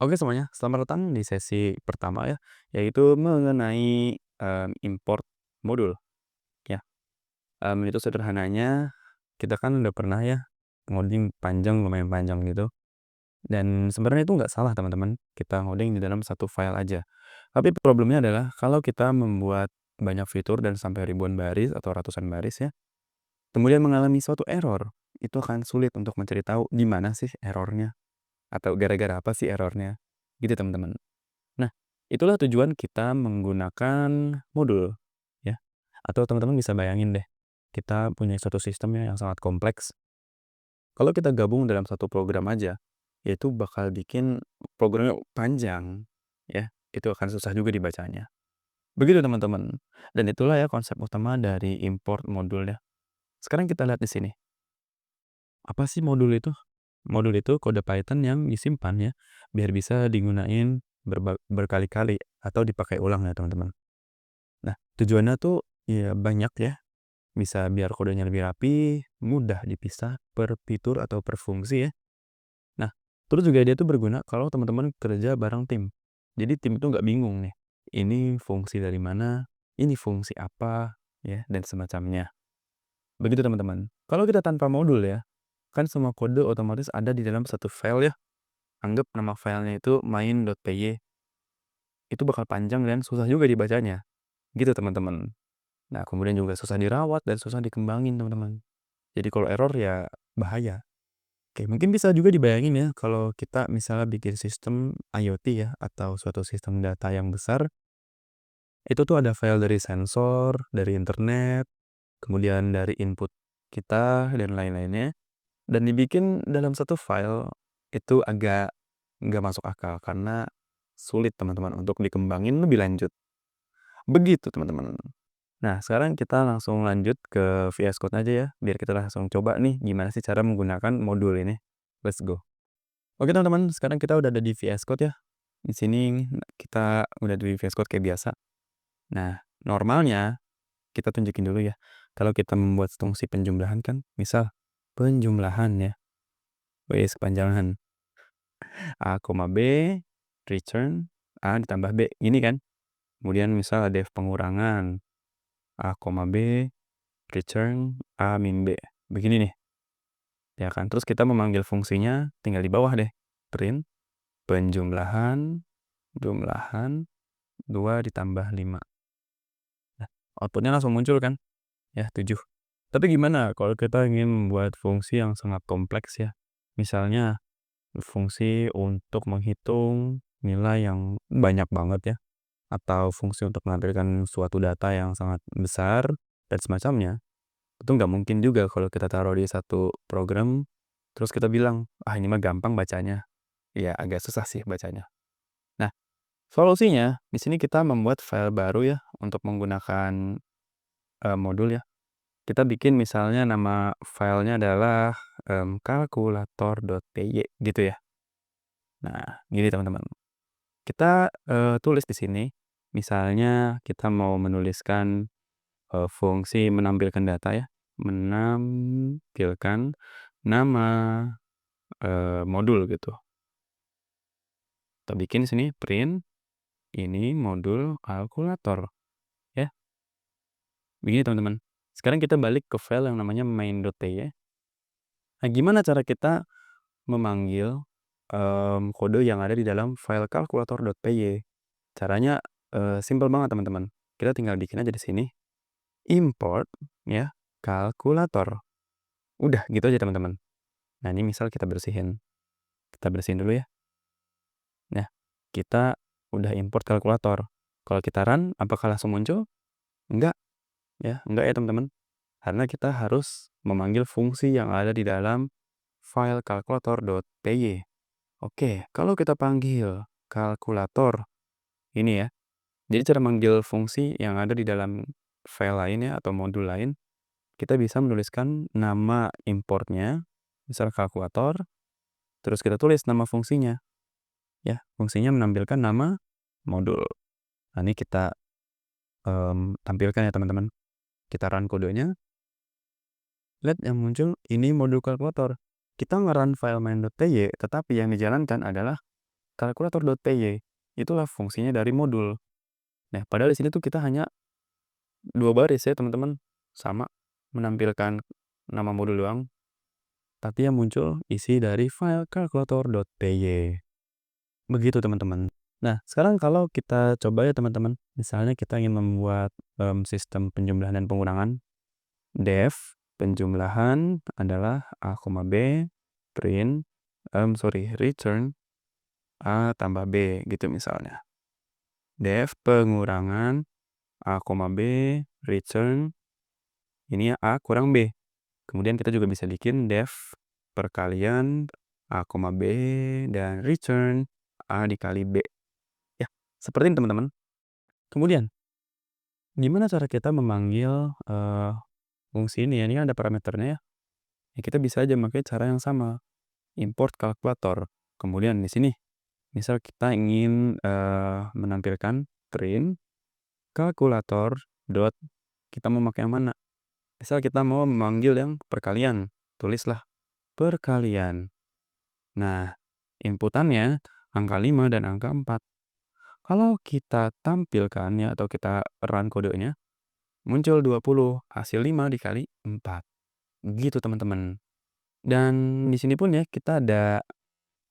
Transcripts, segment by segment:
Oke semuanya, selamat datang di sesi pertama ya, yaitu mengenai, import modul ya. Itu sederhananya kita kan udah pernah ya ngoding panjang, lumayan panjang gitu, dan sebenarnya itu nggak salah teman-teman, kita ngoding di dalam satu file aja. Tapi problemnya adalah kalau kita membuat banyak fitur dan sampai ribuan baris atau ratusan baris ya, kemudian mengalami suatu error, itu akan sulit untuk mencari tahu di mana sih errornya, atau gara-gara apa sih errornya, gitu teman-teman. Nah, itulah tujuan kita menggunakan modul, ya. Atau teman-teman bisa bayangin deh, kita punya suatu sistem ya yang sangat kompleks. Kalau kita gabung dalam satu program aja, itu bakal bikin programnya panjang, ya. Itu akan susah juga dibacanya. Begitu teman-teman. Dan itulah ya konsep utama dari import modul ya. Sekarang kita lihat di sini. Apa sih modul itu? Modul itu kode Python yang disimpan ya, biar bisa digunain berkali-kali atau dipakai ulang ya teman-teman. Nah, tujuannya tuh ya banyak ya, bisa biar kodenya lebih rapi, mudah dipisah per fitur atau per fungsi ya. Nah, terus juga dia tuh berguna kalau teman-teman kerja bareng tim. Jadi tim itu nggak bingung nih, ini fungsi dari mana, ini fungsi apa, ya, dan semacamnya. Begitu teman-teman. Kalau kita tanpa modul ya, kan semua kode otomatis ada di dalam satu file ya. Anggap nama filenya itu main.py. Itu bakal panjang dan susah juga dibacanya. Gitu teman-teman. Nah, kemudian juga susah dirawat dan susah dikembangin, teman-teman. Jadi kalau error ya bahaya. Oke, mungkin bisa juga dibayangin ya kalau kita misalnya bikin sistem IoT ya atau suatu sistem data yang besar, itu tuh ada file dari sensor, dari internet, kemudian dari input kita dan lain-lainnya dan dibikin dalam satu file itu agak nggak masuk akal karena sulit teman-teman untuk dikembangin lebih lanjut. Begitu teman-teman. Nah, sekarang kita langsung lanjut ke VS Code aja ya, biar kita langsung coba nih gimana sih cara menggunakan modul ini. Let's go. Oke teman-teman, sekarang kita udah ada di VS Code ya. Di sini kita udah di VS Code kayak biasa. Nah, normalnya kita tunjukin dulu ya. Kalau kita membuat fungsi penjumlahan kan, misal penjumlahan ya, wes kepanjangan A, B, return A ditambah B, gini kan. Kemudian misal ada pengurangan A, B, return A min B. Begini nih. Ya kan, terus kita memanggil fungsinya tinggal di bawah deh. Print penjumlahan, jumlahan 2 ditambah 5. Nah, outputnya langsung muncul kan? Ya, 7. Tapi gimana kalau kita ingin membuat fungsi yang sangat kompleks ya? Misalnya fungsi untuk menghitung nilai yang banyak banget ya, atau fungsi untuk menampilkan suatu data yang sangat besar dan semacamnya. Itu nggak mungkin juga kalau kita taruh di satu program, terus kita bilang, ah ini mah gampang bacanya. Ya agak susah sih bacanya. Nah, solusinya di sini kita membuat file baru ya untuk menggunakan modul ya. Kita bikin misalnya nama filenya adalah kalkulator.py gitu ya. Nah, gini teman-teman. Kita tulis di sini, misalnya kita mau menuliskan fungsi menampilkan data ya, menampilkan nama modul gitu. Kita bikin sini print ini modul kalkulator ya. Begini teman-teman. Sekarang kita balik ke file yang namanya main.py ya. Nah, gimana cara kita memanggil kode yang ada di dalam file kalkulator.py? Caranya simpel banget teman-teman. Kita tinggal bikin aja di sini import ya kalkulator. Udah gitu aja teman-teman. Nah, ini misal kita bersihin. Kita bersihin dulu ya. Nah, kita udah import kalkulator. Kalau kita run, apakah langsung muncul? Enggak enggak ya teman-teman. Karena kita harus memanggil fungsi yang ada di dalam file kalkulator.py. Oke, kalau kita panggil kalkulator ini ya. Jadi cara manggil fungsi yang ada di dalam file lainnya atau modul lain, kita bisa menuliskan nama importnya, misal kalkulator, terus kita tulis nama fungsinya. Ya, fungsinya menampilkan nama modul. Nah, ini kita tampilkan ya teman-teman. Kita run kodenya. Lihat yang muncul, ini modul kalkulator. Kita nge-run file main.py, tetapi yang dijalankan adalah kalkulator.py. Itulah fungsinya dari modul. Nah, padahal di sini tuh kita hanya 2 baris ya, teman-teman. Sama, menampilkan nama modul doang, tapi yang muncul isi dari file kalkulator.py. Begitu, teman-teman. Nah, sekarang kalau kita coba ya, teman-teman. Misalnya kita ingin membuat sistem penjumlahan dan pengurangan. Def penjumlahan adalah A, B, print, return A tambah B, gitu misalnya. Def pengurangan A, B, return ini A kurang B. Kemudian kita juga bisa bikin def perkalian A, B, dan return A dikali B. Ya, seperti ini, teman-teman. Kemudian, gimana cara kita memanggil fungsi ini ya? Ini kan ada parameternya ya. Ya, kita bisa aja pakai cara yang sama. Import kalkulator. Kemudian di sini, misal kita ingin menampilkan print kalkulator dot, kita mau pakai yang mana? Misal kita mau memanggil yang perkalian, tulislah perkalian. Nah, inputannya angka 5 dan angka 4. Kalau kita tampilkan ya, atau kita run kodenya, muncul 20, hasil 5 dikali 4. Gitu, teman-teman. Dan di sini pun ya, kita ada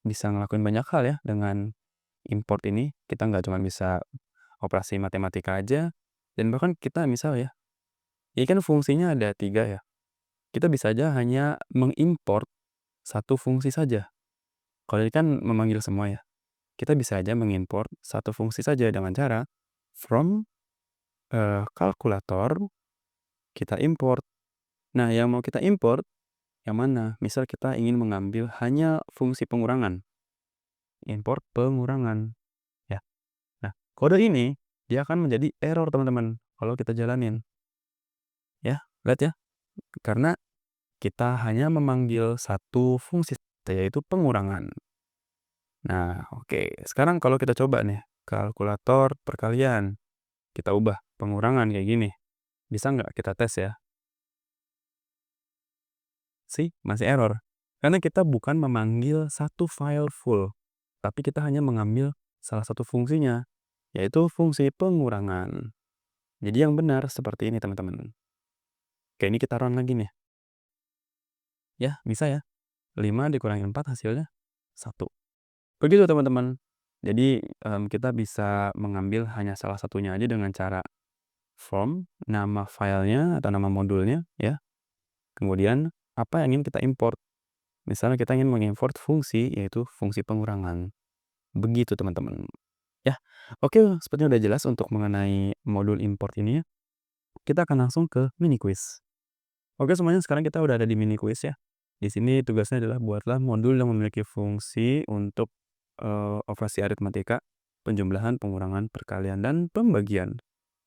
bisa ngelakuin banyak hal ya dengan import ini. Kita nggak cuma bisa operasi matematika aja, dan bahkan kita misal ya, ini kan fungsinya ada 3 ya. Kita bisa aja hanya mengimport satu fungsi saja. Kalau ini kan memanggil semua ya. Kita bisa aja mengimport satu fungsi saja dengan cara from kalkulator kita import. Nah, yang mau kita import yang mana? Misal kita ingin mengambil hanya fungsi pengurangan. Import pengurangan. Ya. Nah, kode ini dia akan menjadi error, teman-teman, kalau kita jalanin. Ya, lihat ya. Karena kita hanya memanggil satu fungsi, yaitu pengurangan. Nah, oke. Sekarang kalau kita coba nih, kalkulator perkalian. Kita ubah pengurangan kayak gini. Bisa nggak kita tes ya? Masih error. Karena kita bukan memanggil satu file full, tapi kita hanya mengambil salah satu fungsinya, yaitu fungsi pengurangan. Jadi yang benar seperti ini, teman-teman. Oke, ini kita run lagi nih. Ya, bisa ya. 5 dikurangi 4 hasilnya 1. Begitu, teman-teman. Jadi kita bisa mengambil hanya salah satunya aja dengan cara from, nama filenya atau nama modulnya ya. Kemudian apa yang ingin kita import. Misalnya kita ingin mengimport fungsi, yaitu fungsi pengurangan. Begitu, teman-teman. Ya, oke, sepertinya udah jelas untuk mengenai modul import ini ya. Kita akan langsung ke mini quiz. Oke, semuanya, sekarang kita udah ada di mini quiz ya. Di sini tugasnya adalah buatlah modul yang memiliki fungsi untuk operasi aritmatika, penjumlahan, pengurangan, perkalian, dan pembagian.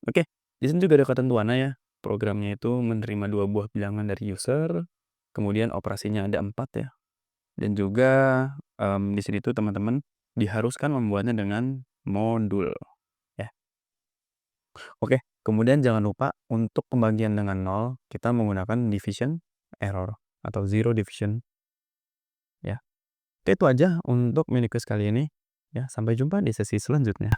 Oke, di sini juga ada ketentuannya ya. Programnya itu menerima 2 buah bilangan dari user, kemudian operasinya ada 4 ya. Dan juga di sini tuh teman-teman diharuskan membuatnya dengan modul ya. Oke, kemudian jangan lupa untuk pembagian dengan 0 kita menggunakan division error atau zero division ya. Oke, itu aja untuk mini quiz kali ini ya. Sampai jumpa di sesi selanjutnya.